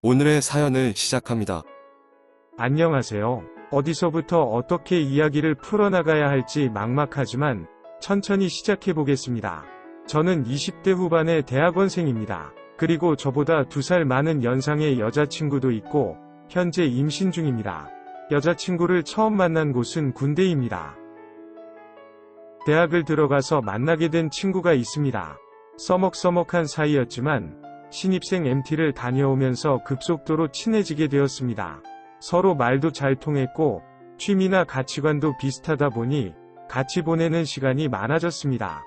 오늘의 사연을 시작합니다. 안녕하세요. 어디서부터 어떻게 이야기를 풀어나가야 할지 막막하지만 천천히 시작해보겠습니다. 저는 20대 후반의 대학원생입니다. 그리고 저보다 2살 많은 연상의 여자친구도 있고 현재 임신 중입니다. 여자친구를 처음 만난 곳은 군대입니다. 대학을 들어가서 만나게 된 친구가 있습니다. 서먹서먹한 사이였지만 신입생 MT를 다녀오면서 급속도로 친해지게 되었습니다. 서로 말도 잘 통했고 취미나 가치관도 비슷하다 보니 같이 보내는 시간이 많아졌습니다.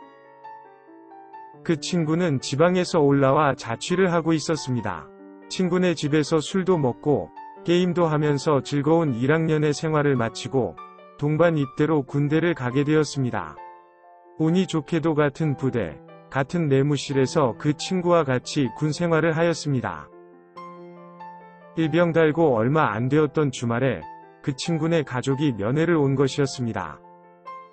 그 친구는 지방에서 올라와 자취를 하고 있었습니다. 친구네 집에서 술도 먹고 게임도 하면서 즐거운 1학년의 생활을 마치고 동반 입대로 군대를 가게 되었습니다. 운이 좋게도 같은 부대, 같은 내무실에서 그 친구와 같이 군 생활을 하였습니다. 일병 달고 얼마 안 되었던 주말에 그 친구네 가족이 면회를 온 것이었습니다.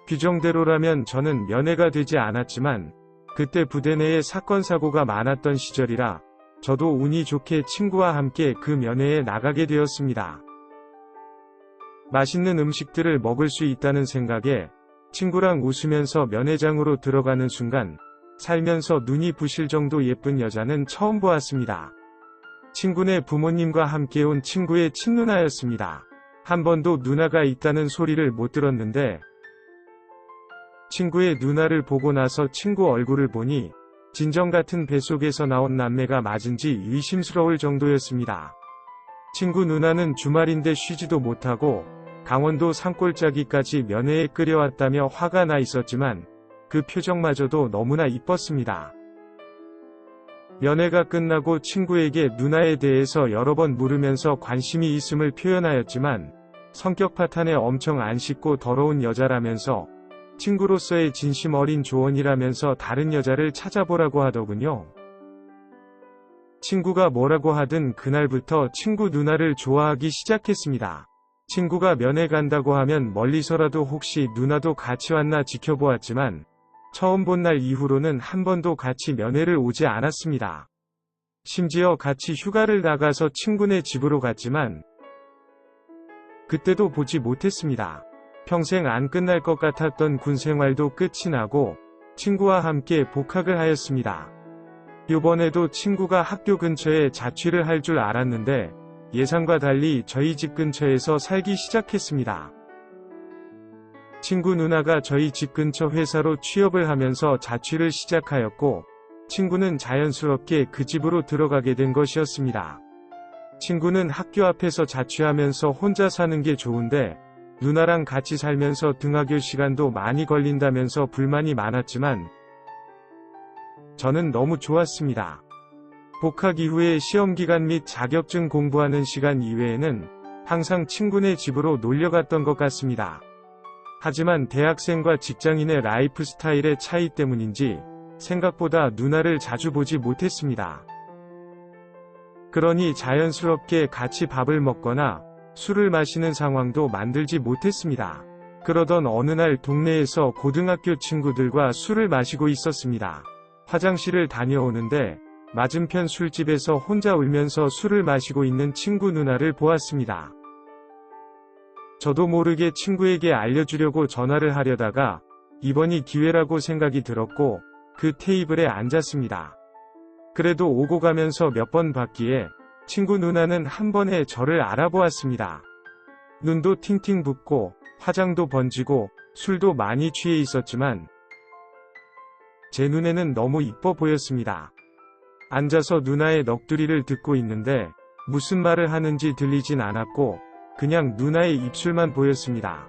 규정대로라면 저는 면회가 되지 않았지만 그때 부대 내에 사건 사고가 많았던 시절이라 저도 운이 좋게 친구와 함께 그 면회에 나가게 되었습니다. 맛있는 음식들을 먹을 수 있다는 생각에 친구랑 웃으면서 면회장으로 들어가는 순간 살면서 눈이 부실 정도 예쁜 여자는 처음 보았습니다. 친구네 부모님과 함께 온 친구의 친누나였습니다. 한 번도 누나가 있다는 소리를 못 들었는데 친구의 누나를 보고 나서 친구 얼굴을 보니 진정 같은 뱃속에서 나온 남매가 맞은지 의심스러울 정도였습니다. 친구 누나는 주말인데 쉬지도 못하고 강원도 산골짜기까지 면회에 끌려왔다며 화가 나 있었지만 그 표정마저도 너무나 이뻤습니다. 면회가 끝나고 친구에게 누나에 대해서 여러 번 물으면서 관심이 있음을 표현하였지만 성격 파탄에 엄청 안 씻고 더러운 여자라면서 친구로서의 진심 어린 조언이라면서 다른 여자를 찾아보라고 하더군요. 친구가 뭐라고 하든 그날부터 친구 누나를 좋아하기 시작했습니다. 친구가 면회 간다고 하면 멀리서라도 혹시 누나도 같이 왔나 지켜보았지만 처음 본 날 이후로는 한 번도 같이 면회를 오지 않았습니다. 심지어 같이 휴가를 나가서 친구네 집으로 갔지만 그때도 보지 못했습니다. 평생 안 끝날 것 같았던 군 생활도 끝이 나고 친구와 함께 복학을 하였습니다. 이번에도 친구가 학교 근처에 자취를 할 줄 알았는데 예상과 달리 저희 집 근처에서 살기 시작했습니다. 친구 누나가 저희 집 근처 회사로 취업을 하면서 자취를 시작하였고 친구는 자연스럽게 그 집으로 들어가게 된 것이었습니다. 친구는 학교 앞에서 자취하면서 혼자 사는 게 좋은데 누나랑 같이 살면서 등하교 시간도 많이 걸린다면서 불만이 많았지만 저는 너무 좋았습니다. 복학 이후에 시험기간 및 자격증 공부하는 시간 이외에는 항상 친구네 집으로 놀려갔던 것 같습니다. 하지만 대학생과 직장인의 라이프 스타일의 차이 때문인지 생각보다 누나를 자주 보지 못했습니다. 그러니 자연스럽게 같이 밥을 먹거나 술을 마시는 상황도 만들지 못했습니다. 그러던 어느 날 동네에서 고등학교 친구들과 술을 마시고 있었습니다. 화장실을 다녀오는데 맞은편 술집에서 혼자 울면서 술을 마시고 있는 친구 누나를 보았습니다. 저도 모르게 친구에게 알려주려고 전화를 하려다가 이번이 기회라고 생각이 들었고 그 테이블에 앉았습니다. 그래도 오고 가면서 몇 번 봤기에 친구 누나는 한 번에 저를 알아보았습니다. 눈도 팅팅 붓고 화장도 번지고 술도 많이 취해 있었지만 제 눈에는 너무 이뻐 보였습니다. 앉아서 누나의 넋두리를 듣고 있는데 무슨 말을 하는지 들리진 않았고 그냥 누나의 입술만 보였습니다.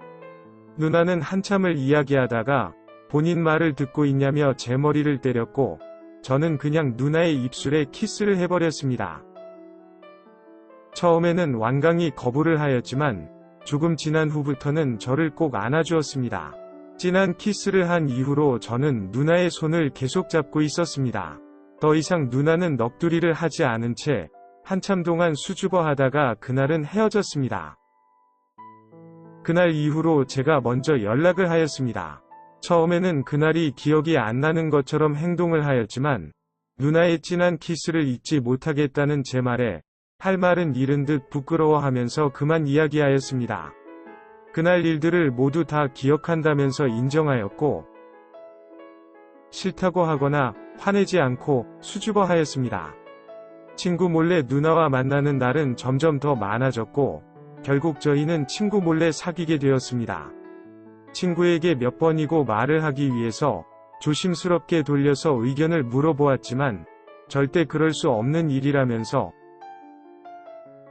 누나는 한참을 이야기하다가 본인 말을 듣고 있냐며 제 머리를 때렸고 저는 그냥 누나의 입술에 키스를 해버렸습니다. 처음에는 완강히 거부를 하였지만 조금 지난 후부터는 저를 꼭 안아주었습니다. 진한 키스를 한 이후로 저는 누나의 손을 계속 잡고 있었습니다. 더 이상 누나는 넋두리를 하지 않은 채 한참 동안 수줍어하다가 그날은 헤어졌습니다. 그날 이후로 제가 먼저 연락을 하였습니다. 처음에는 그날이 기억이 안 나는 것처럼 행동을 하였지만 누나의 진한 키스를 잊지 못하겠다는 제 말에 할 말은 잃은 듯 부끄러워하면서 그만 이야기하였습니다. 그날 일들을 모두 다 기억한다면서 인정하였고 싫다고 하거나 화내지 않고 수줍어하였습니다. 친구 몰래 누나와 만나는 날은 점점 더 많아졌고 결국 저희는 친구 몰래 사귀게 되었습니다. 친구에게 몇 번이고 말을 하기 위해서 조심스럽게 돌려서 의견을 물어보았지만 절대 그럴 수 없는 일이라면서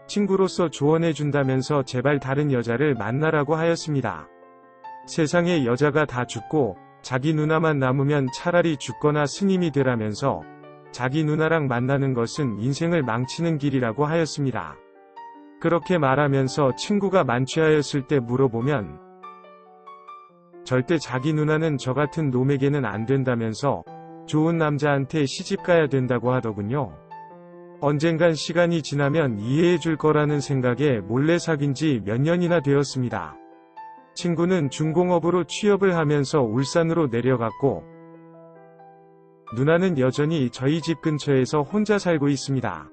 친구로서 조언해준다면서 제발 다른 여자를 만나라고 하였습니다. 세상에 여자가 다 죽고 자기 누나만 남으면 차라리 죽거나 스님이 되라면서 자기 누나랑 만나는 것은 인생을 망치는 길이라고 하였습니다. 그렇게 말하면서 친구가 만취하였을 때 물어보면 절대 자기 누나는 저 같은 놈에게는 안 된다면서 좋은 남자한테 시집가야 된다고 하더군요. 언젠간 시간이 지나면 이해해 줄 거라는 생각에 몰래 사귄 지 몇 년이나 되었습니다. 친구는 중공업으로 취업을 하면서 울산으로 내려갔고 누나는 여전히 저희 집 근처에서 혼자 살고 있습니다.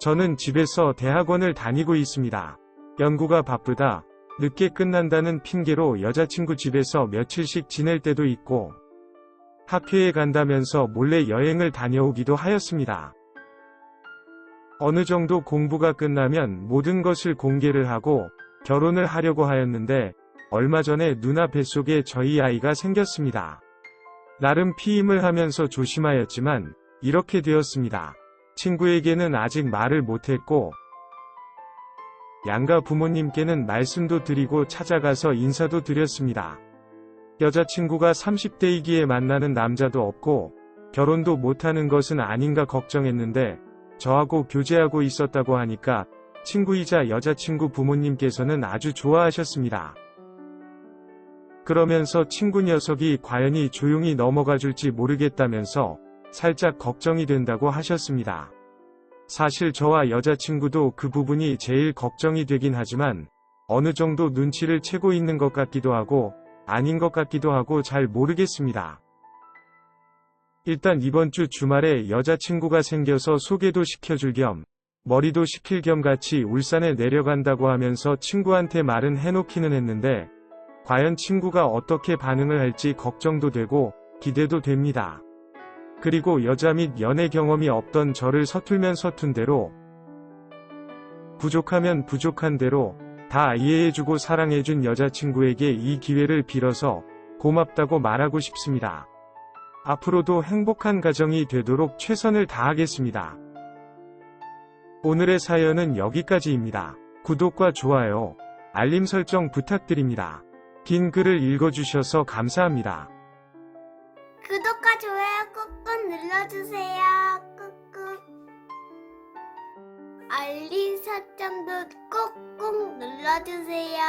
저는 집에서 대학원을 다니고 있습니다. 연구가 바쁘다, 늦게 끝난다는 핑계로 여자친구 집에서 며칠씩 지낼 때도 있고 학회에 간다면서 몰래 여행을 다녀오기도 하였습니다. 어느 정도 공부가 끝나면 모든 것을 공개를 하고 결혼을 하려고 하였는데 얼마 전에 누나 뱃속에 저희 아이가 생겼습니다. 나름 피임을 하면서 조심하였지만 이렇게 되었습니다. 친구에게는 아직 말을 못했고 양가 부모님께는 말씀도 드리고 찾아가서 인사도 드렸습니다. 여자친구가 30대이기에 만나는 남자도 없고 결혼도 못하는 것은 아닌가 걱정했는데 저하고 교제하고 있었다고 하니까 친구이자 여자친구 부모님께서는 아주 좋아하셨습니다. 그러면서 친구 녀석이 과연히 조용히 넘어가 줄지 모르겠다면서 살짝 걱정이 된다고 하셨습니다. 사실 저와 여자친구도 그 부분이 제일 걱정이 되긴 하지만 어느 정도 눈치를 채고 있는 것 같기도 하고 아닌 것 같기도 하고 잘 모르겠습니다. 일단 이번 주 주말에 여자친구가 생겨서 소개도 시켜줄 겸 머리도 식힐 겸 같이 울산에 내려간다고 하면서 친구한테 말은 해놓기는 했는데 과연 친구가 어떻게 반응을 할지 걱정도 되고 기대도 됩니다. 그리고 여자 및 연애 경험이 없던 저를 서툴면 서툰 대로 부족하면 부족한 대로 다 이해해주고 사랑해준 여자친구에게 이 기회를 빌어서 고맙다고 말하고 싶습니다. 앞으로도 행복한 가정이 되도록 최선을 다하겠습니다. 오늘의 사연은 여기까지입니다. 구독과 좋아요, 알림 설정 부탁드립니다. 긴 글을 읽어주셔서 감사합니다. 구독과 좋아요 꾹꾹 눌러주세요. 꾹꾹. 알림 설정도 꾹꾹 눌러주세요.